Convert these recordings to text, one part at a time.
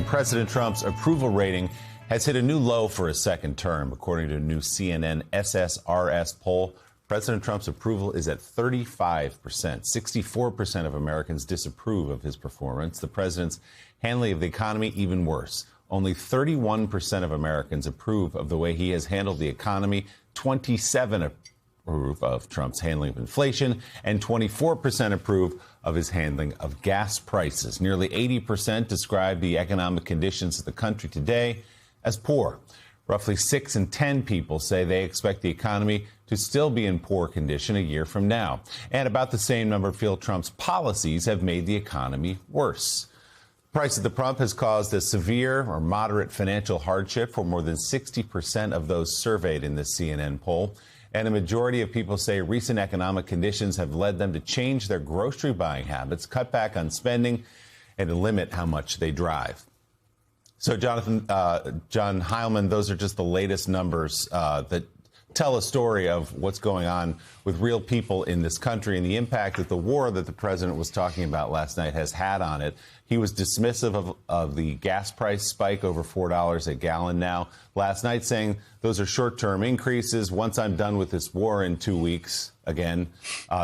President Trump's approval rating has hit a new low for a second term. According to a new CNN SSRS poll, President Trump's approval is at 35%. 64% of Americans disapprove of his performance. The president's handling of the economy, even worse. Only 31% of Americans approve of the way he has handled the economy. 27% approve of Trump's handling of inflation, and 24% approve of his handling of gas prices. Nearly 80% describe the economic conditions of the country today as poor. Roughly 6 in 10 people say they expect the economy to still be in poor condition a year from now. And about the same number feel Trump's policies have made the economy worse. The price at the pump has caused a severe or moderate financial hardship for more than 60% of those surveyed in this CNN poll. And a majority of people say recent economic conditions have led them to change their grocery buying habits, cut back on spending, and to limit how much they drive. So, John Heilemann, those are just the latest numbers that tell a story of what's going on with real people in this country and the impact that the war that the president was talking about last night has had on it. He was dismissive of the gas price spike over $4 a gallon now last night, saying those are short-term increases. Once I'm done with this war in 2 weeks, again,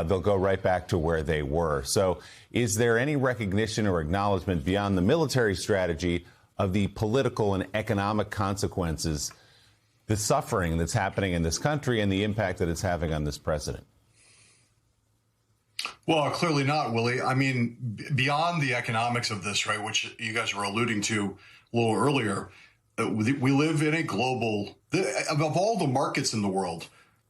they'll go right back to where they were. So is there any recognition or acknowledgement beyond the military strategy of the political and economic consequences, the suffering that's happening in this country and the impact that it's having on this president? Well, clearly not, Willie. I mean, beyond the economics of this, right, which you guys were alluding to a little earlier, we live in a global, of all the markets in the world,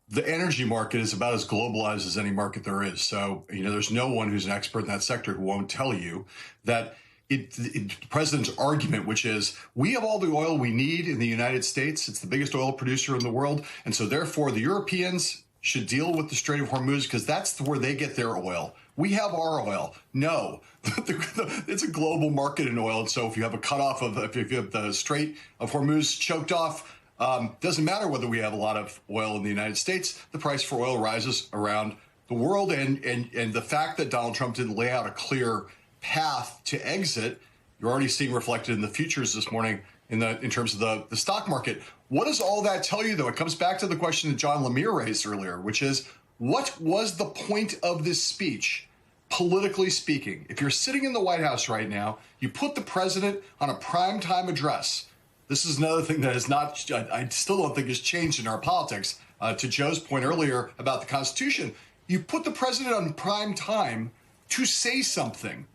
the energy market is about as globalized as any market there is. So, there's no one who's an expert in that sector who won't tell you that the president's argument, which is we have all the oil we need in the United States. It's the biggest oil producer in the world. And so therefore, the Europeans should deal with the Strait of Hormuz because that's where they get their oil. We have our oil. No, it's a global market in oil. And so if you have a cutoff if you have the Strait of Hormuz choked off, doesn't matter whether we have a lot of oil in the United States, the price for oil rises around the world. And the fact that Donald Trump didn't lay out a clear path to exit, you're already seeing reflected in the futures this morning in terms of the stock market. What does all that tell you, though? It comes back to the question that John Lemire raised earlier, which is, what was the point of this speech, politically speaking? If you're sitting in the White House right now, you put the president on a primetime address. This is another thing that is not, I still don't think has changed in our politics. To Joe's point earlier about the Constitution, you put the president on prime time to say something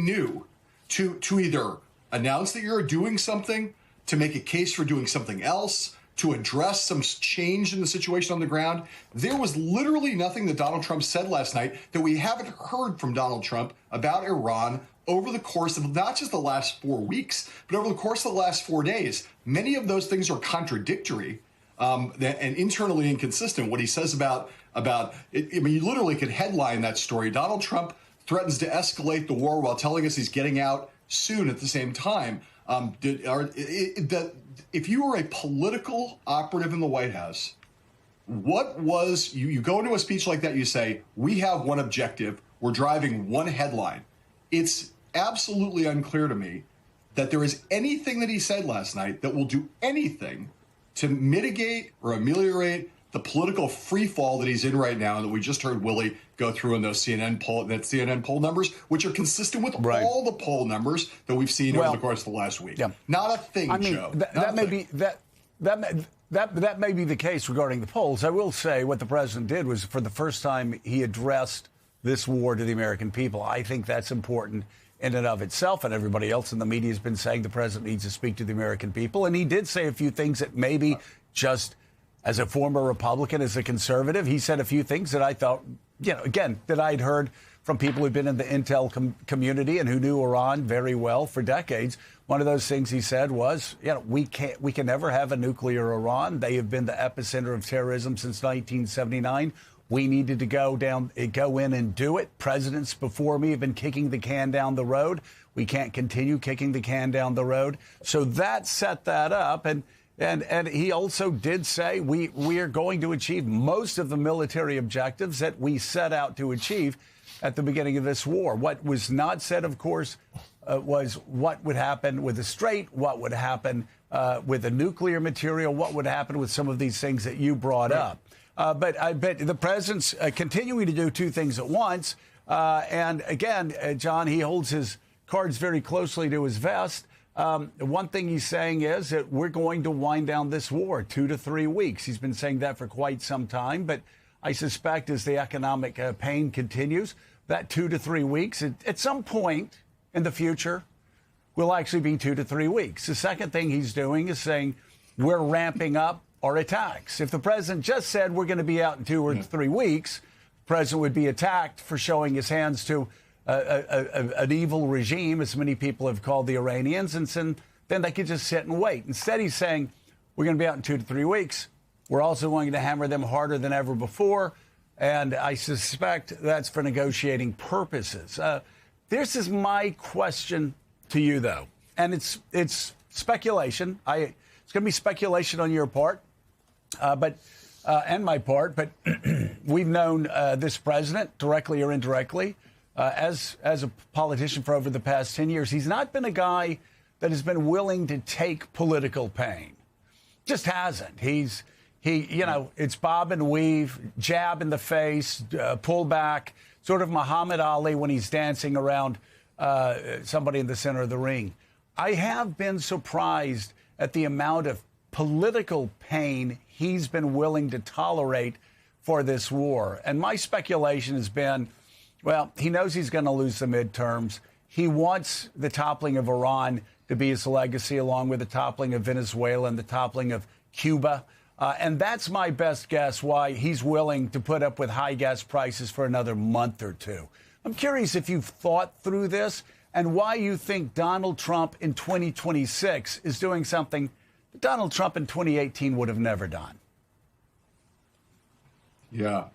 new, to either announce that you're doing something, to make a case for doing something else, to address some change in the situation on the ground. There was literally nothing that Donald Trump said last night that we haven't heard from Donald Trump about Iran over the course of not just the last 4 weeks, but over the course of the last 4 days. Many of those things are contradictory and internally inconsistent. What he says about it, I mean, you literally could headline that story. Donald Trump threatens to escalate the war while telling us he's getting out soon at the same time. If you were a political operative in the White House, what was, you go into a speech like that, you say, we have one objective, we're driving one headline. It's absolutely unclear to me that there is anything that he said last night that will do anything to mitigate or ameliorate the political free fall that he's in right now, and that we just heard Willie go through in those CNN poll numbers, which are consistent with all the poll numbers that we've seen over the course of the last week. Yeah. Not a thing, Joe. That may be the case regarding the polls. I will say what the president did was, for the first time, he addressed this war to the American people. I think that's important in and of itself, and everybody else in the media has been saying the president needs to speak to the American people, and he did say a few things that maybe just, as a former Republican, as a conservative, he said a few things that I thought, again, that I'd heard from people who've been in the intel community and who knew Iran very well for decades. One of those things he said was, we can never have a nuclear Iran. They have been the epicenter of terrorism since 1979. We needed to go in and do it. Presidents before me have been kicking the can down the road. We can't continue kicking the can down the road. So that set that up. And he also did say we are going to achieve most of the military objectives that we set out to achieve at the beginning of this war. What was not said, of course, was what would happen with the Strait, what would happen with the nuclear material, what would happen with some of these things that you brought up. But I bet the president's continuing to do two things at once. And again, John, he holds his cards very closely to his vest. One thing he's saying is that we're going to wind down this war 2 to 3 weeks. He's been saying that for quite some time. But I suspect as the economic pain continues, that 2 to 3 weeks, at some point in the future, will actually be 2 to 3 weeks. The second thing he's doing is saying we're ramping up our attacks. If the president just said we're going to be out in 2 or 3 weeks, the president would be attacked for showing his hands to an evil regime, as many people have called the Iranians, and then they could just sit and wait. Instead, he's saying we're going to be out in 2 to 3 weeks. We're also going to hammer them harder than ever before, and I suspect that's for negotiating purposes. This is my question to you, though, and it's speculation. It's going to be speculation on your part, and my part. But we've known this president, directly or indirectly, as a politician for over the past 10 years. He's not been a guy that has been willing to take political pain. Just hasn't. It's bob and weave, jab in the face, pull back, sort of Muhammad Ali when he's dancing around somebody in the center of the ring. I have been surprised at the amount of political pain he's been willing to tolerate for this war. And my speculation has been, well, he knows he's going to lose the midterms. He wants the toppling of Iran to be his legacy, along with the toppling of Venezuela and the toppling of Cuba. And that's my best guess why he's willing to put up with high gas prices for another month or two. I'm curious if you've thought through this and why you think Donald Trump in 2026 is doing something that Donald Trump in 2018 would have never done. Yeah.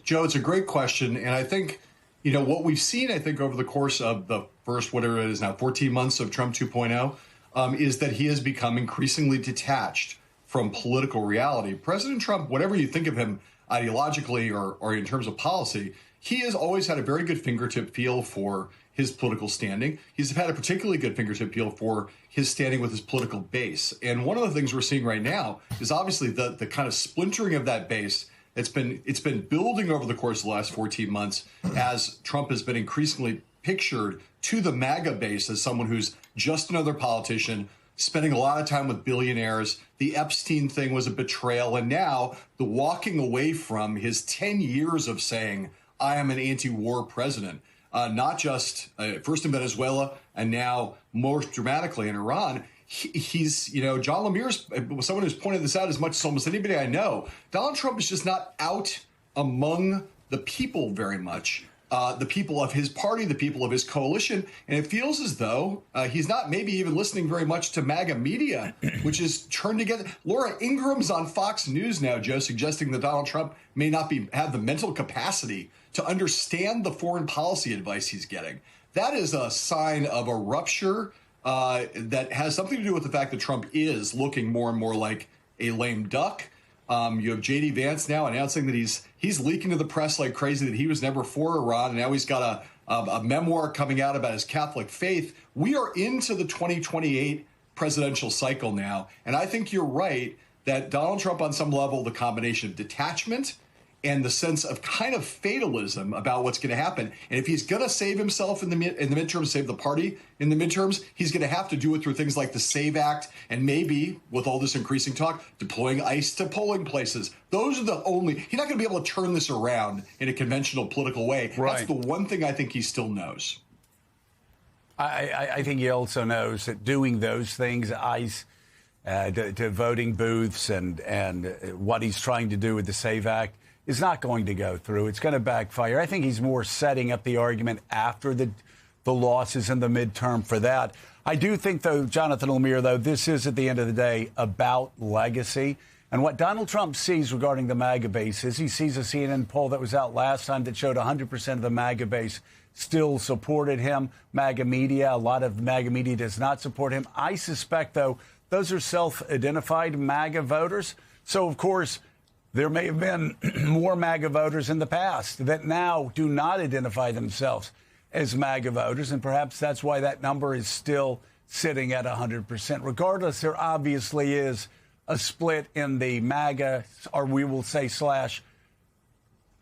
Joe, it's a great question. And I think, what we've seen, I think, over the course of the first, whatever it is now, 14 months of Trump 2.0, is that he has become increasingly detached from political reality. President Trump, whatever you think of him ideologically or in terms of policy, he has always had a very good fingertip feel for his political standing. He's had a particularly good fingertip feel for his standing with his political base. And one of the things we're seeing right now is obviously the kind of splintering of that base. It's been building over the course of the last 14 months as Trump has been increasingly pictured to the MAGA base as someone who's just another politician, spending a lot of time with billionaires. The Epstein thing was a betrayal. And now the walking away from his 10 years of saying, I am an anti-war president, not just first in Venezuela and now more dramatically in Iran. He's, John Lemere's someone who's pointed this out as much as almost anybody I know. Donald Trump is just not out among the people very much. The people of his party, the people of his coalition. And it feels as though he's not maybe even listening very much to MAGA media, which is turned together. Laura Ingram's on Fox News now, Joe, suggesting that Donald Trump may not have the mental capacity to understand the foreign policy advice he's getting. That is a sign of a rupture that has something to do with the fact that Trump is looking more and more like a lame duck. You have J.D. Vance now announcing that he's leaking to the press like crazy that he was never for Iran, and now he's got a memoir coming out about his Catholic faith. We are into the 2028 presidential cycle now, and I think you're right that Donald Trump, on some level, the combination of detachment and the sense of kind of fatalism about what's going to happen. And if he's going to save himself in the midterms, save the party in the midterms, he's going to have to do it through things like the SAVE Act and maybe, with all this increasing talk, deploying ICE to polling places. Those are the only... He's not going to be able to turn this around in a conventional political way. Right. That's the one thing I think he still knows. I think he also knows that doing those things, ICE, to voting booths and what he's trying to do with the SAVE Act, is not going to go through. It's going to backfire. I think he's more setting up the argument after the losses in the midterm for that. I do think, though, Jonathan Lemire, though, this is, at the end of the day, about legacy. And what Donald Trump sees regarding the MAGA base is he sees a CNN poll that was out last time that showed 100% of the MAGA base still supported him. MAGA media, a lot of MAGA media does not support him. I suspect, though, those are self-identified MAGA voters. So, of course, there may have been more MAGA voters in the past that now do not identify themselves as MAGA voters, and perhaps that's why that number is still sitting at 100%. Regardless, there obviously is a split in the MAGA, or we will say slash.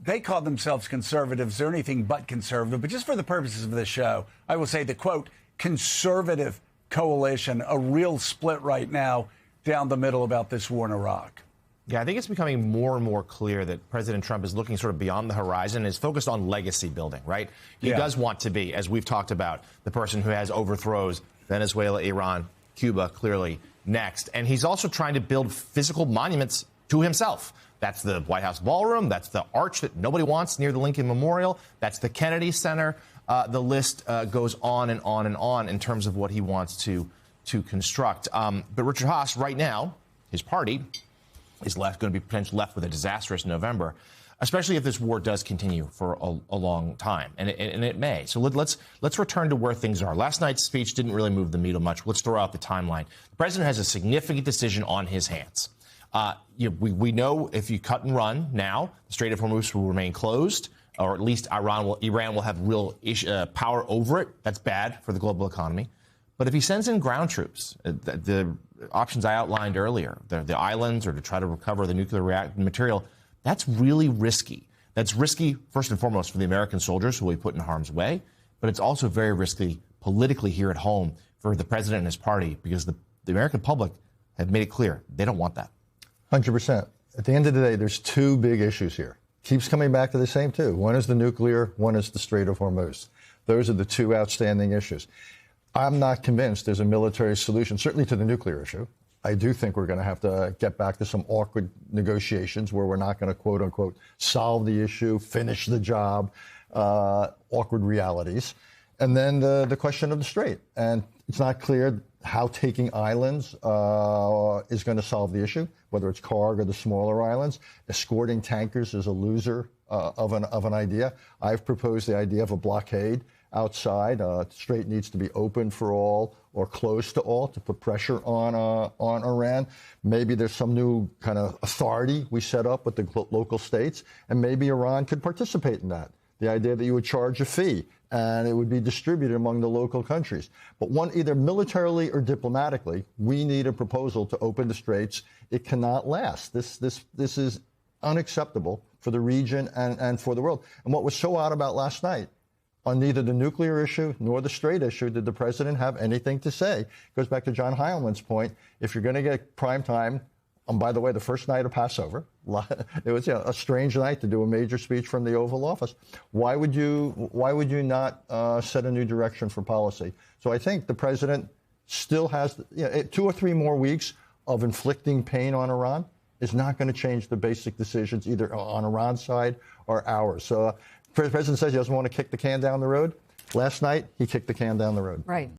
They call themselves conservatives. They're anything but conservative. But just for the purposes of this show, I will say the, quote, conservative coalition, a real split right now down the middle about this war in Iraq. Yeah, I think it's becoming more and more clear that President Trump is looking sort of beyond the horizon and is focused on legacy building, right? He does want to be, as we've talked about, the person who has overthrows Venezuela, Iran, Cuba, clearly next. And he's also trying to build physical monuments to himself. That's the White House ballroom. That's the arch that nobody wants near the Lincoln Memorial. That's the Kennedy Center. The list goes on and on and on in terms of what he wants to construct. But Richard Haass, right now, his party is going to be potentially left with a disastrous November, especially if this war does continue for a long time, and it may. So let's return to where things are. Last night's speech didn't really move the needle much. Let's throw out the timeline. The president has a significant decision on his hands. We know if you cut and run now, the Strait of Hormuz will remain closed, or at least Iran will have real power over it. That's bad for the global economy. But if he sends in ground troops, the options I outlined earlier, the islands, or to try to recover the nuclear material, that's really risky. That's risky, first and foremost, for the American soldiers who will be put in harm's way. But it's also very risky politically here at home for the president and his party, because the American public have made it clear they don't want that. 100%. At the end of the day, there's two big issues here. Keeps coming back to the same two. One is the nuclear, one is the Strait of Hormuz. Those are the two outstanding issues. I'm not convinced there's a military solution, certainly to the nuclear issue. I do think we're going to have to get back to some awkward negotiations where we're not going to, quote unquote, solve the issue, finish the job, awkward realities. And then the question of the Strait. And it's not clear how taking islands is going to solve the issue, whether it's Karg or the smaller islands. Escorting tankers is a loser of an idea. I've proposed the idea of a blockade outside. Strait needs to be open for all or close to all to put pressure on Iran. Maybe there's some new kind of authority we set up with the local states, and maybe Iran could participate in that. The idea that you would charge a fee and it would be distributed among the local countries. But one, either militarily or diplomatically, we need a proposal to open the straits. It cannot last. This is unacceptable for the region and for the world. And what was so odd about last night, on neither the nuclear issue nor the Strait issue did the president have anything to say. It goes back to John Heilman's point. If you're going to get prime time, and by the way, the first night of Passover, it was a strange night to do a major speech from the Oval Office. Why would you not set a new direction for policy? So I think the president still has 2 or 3 more weeks of inflicting pain on Iran is not going to change the basic decisions either on Iran's side or ours. So the president says he doesn't want to kick the can down the road. Last night, he kicked the can down the road. Right.